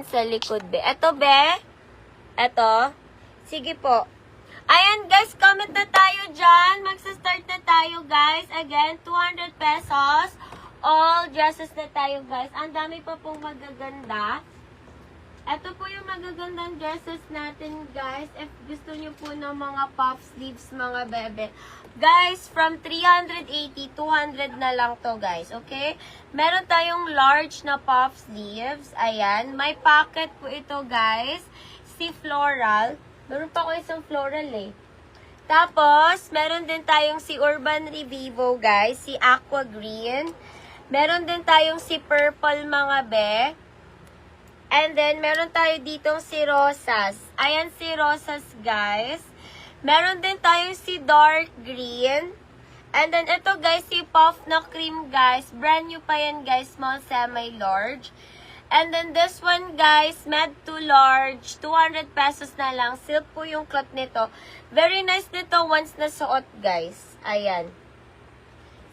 natin sa likod, be. Eto, be. Eto. Sige po. Ayan, guys, comment na tayo dyan. Magsa-start na tayo, guys. Again, 200 pesos. All dresses na tayo, guys. Ang dami pa pong magaganda. Ito po yung magagandang dresses natin, guys. If gusto nyo po ng mga puff sleeves, mga bebe. Guys, from 380, 200 na lang to, guys. Okay? Meron tayong large na puff sleeves. Ayan. May pocket po ito, guys. Si floral. Meron pa ko isang floral, eh. Tapos, meron din tayong si Urban Revivo, guys. Si aqua green. Meron din tayong si purple, mga be. And then, meron tayo ditong si Rosas. Ayan si Rosas, guys. Meron din tayong si dark green. And then, ito, guys, si puff na cream, guys. Brand new pa yan, guys. Small, semi-large. And then, this one, guys, med to large. 200 pesos na lang. Silk po yung cloth nito. Very nice nito once na suot, guys. Ayan.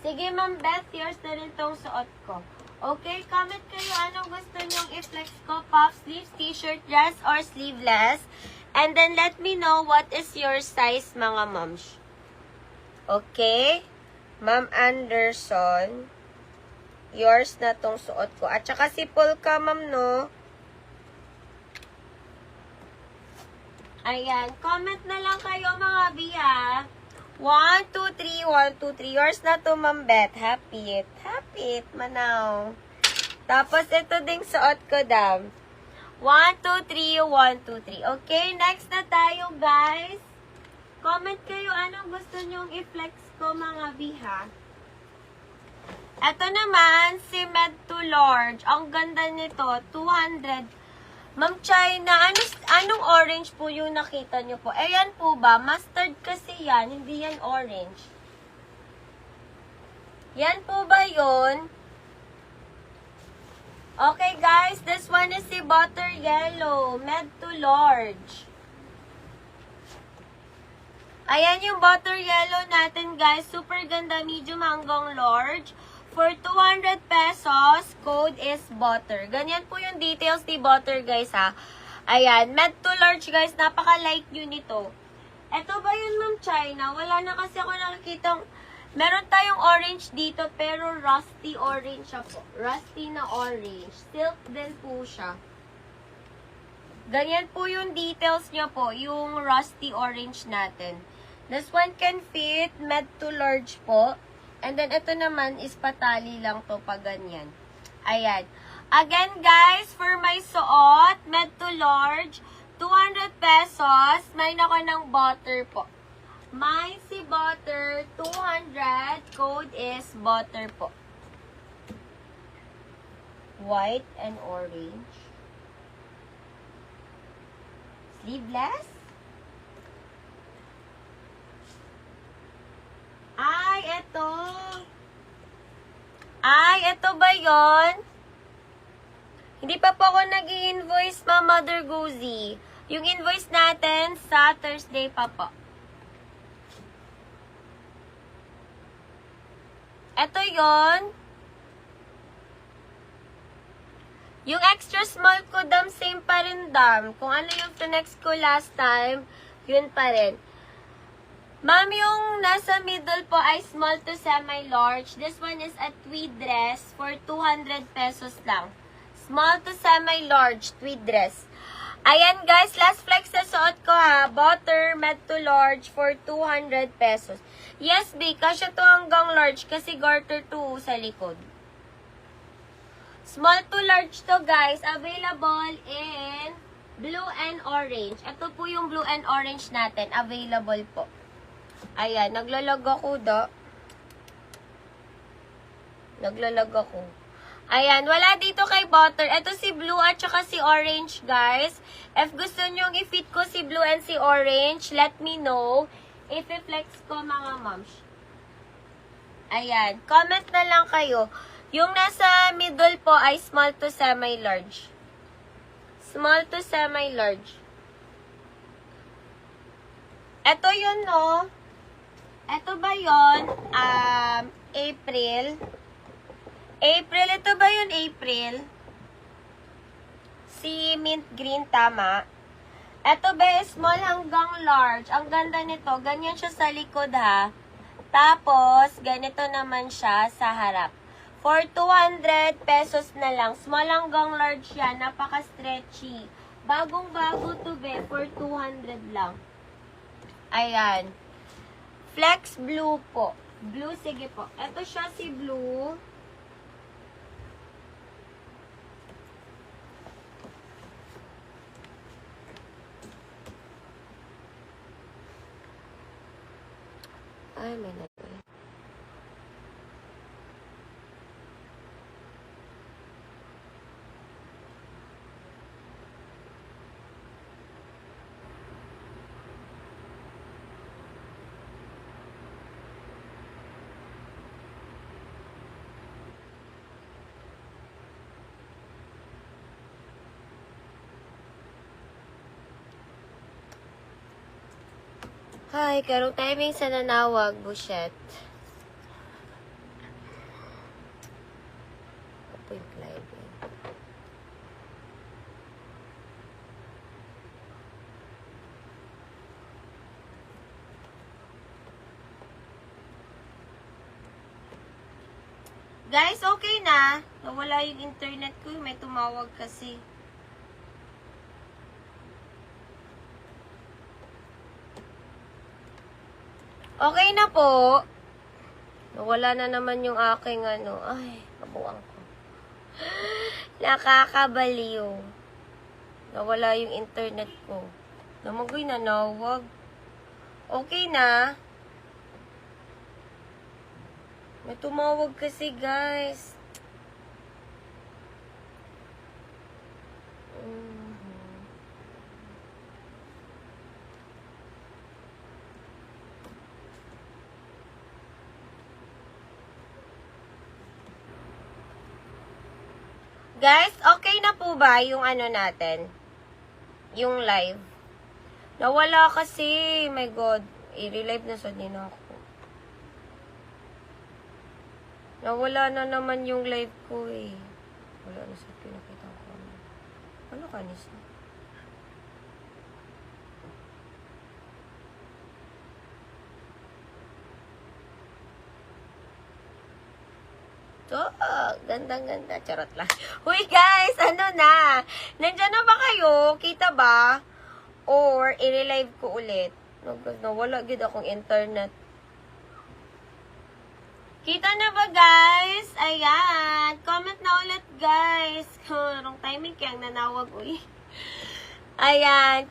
Sige, Ma'am Beth, yours na rin tong suot ko. Okay, comment kayo anong gusto nyong i-flex ko. Puff sleeves, t-shirt, dress, or sleeveless. And then, let me know what is your size, mga moms. Okay? Ma'am Anderson, yours na tong suot ko. At saka si Polka, ma'am, no? Ayan, comment na lang kayo, mga biya. 1, 2, 3, 1, 2, 3. Yours na to, Ma'am Beth. Happy it. Happy it, manaw. Tapos, ito ding suot ko, dam. 1, 2, 3, 1, 2, 3. Okay, next na tayo, guys. Comment kayo anong gusto nyong i-flex ko, mga biha. Ito naman, si med to large. Ang ganda nito, 200. Ma'am China, anong orange po yung nakita nyo po? Ayan po ba? Mustard kasi yan, hindi yan orange. Yan po ba yun? Okay guys, this one is si butter yellow, med to large. Ayan yung butter yellow natin guys, super ganda, medium hanggang large. For 200 pesos, code is butter. Ganyan po yung details ni butter, guys, ha. Ayan, med to large, guys. Napaka-light nyo nito. Ito ba yun, Ma'am China? Wala na kasi ako nakikitang... Meron tayong orange dito, pero rusty orange siya po. Rusty na orange. Silk din po siya. Ganyan po yung details niya po, yung rusty orange natin. This one can fit, med to large po. And then, ito naman is patali lang to pag ganyan. Ayan. Again, guys, for my suot, med to large, 200 pesos. May nako ng butter po. May si butter, 200. Code is butter po. White and orange. Sleeveless. Ay, eto. Ay, eto ba yon? Hindi pa po ako nag-i-invoice, Ma'am Mother Gozy. Yung invoice natin sa Thursday pa po. Eto yon. Yung extra small ko, dam, same pa rin, dam. Kung ano yung next ko last time, yun pa rin. Ma'am, yung nasa middle po ay small to semi-large. This one is a tweed dress for 200 pesos lang. Small to semi-large tweed dress. Ayan guys, last flex na suot ko ha. Butter, med to large for 200 pesos. Yes, B, kasya to hanggang large kasi garter to sa likod. Small to large to guys. Available in blue and orange. Ito po yung blue and orange natin. Available po. Ayan, naglalag ako do. Naglalag ako. Ayan, wala dito kay butter. Ito si blue at saka si orange, guys. If gusto nyong i-fit ko si blue and si orange, let me know. I-flex ko, mga moms. Ayan, comment na lang kayo. Yung nasa middle po ay small to semi-large. Small to semi-large. Ito yun, no? Ito ba yun? April. April, ito ba yun, April? si mint green, tama. Ito be, small hanggang large. Ang ganda nito, ganyan siya sa likod ha. Tapos, ganito naman siya sa harap. For 200 pesos na lang. Small hanggang large yan. Napaka-stretchy. Bagong-bago to be. For 200 lang. Ayan. Flex blue po. Blue, sige po. Ito siya si blue. Ay, may nagawin. Hi, karong timing sa nanawag, buset. Ako yung live eh. Guys, okay na. Nawala yung internet ko. May tumawag kasi. Okay na po. Nawala na naman yung aking ano. Ay, kabuang ko. Nakakabaliw. Nawala yung internet ko. Namagoy na nawag. Okay na. May tumawag kasi, guys. Guys, okay na po ba yung ano natin? Yung live? Nawala kasi. My God. I-relive na sa din ako. Nawala na naman yung live ko eh. Wala na sa pinakita ko. Ano kanisa? Gandang-ganda. Charot lang. Huy guys, ano na? Nandyan na ba kayo? Kita ba? Or, i-relive ko ulit. Nawala gid akong internet. Kita na ba guys? Ayan. Comment na ulit guys. Karong timing kaya nanawag. Uy. Ayan.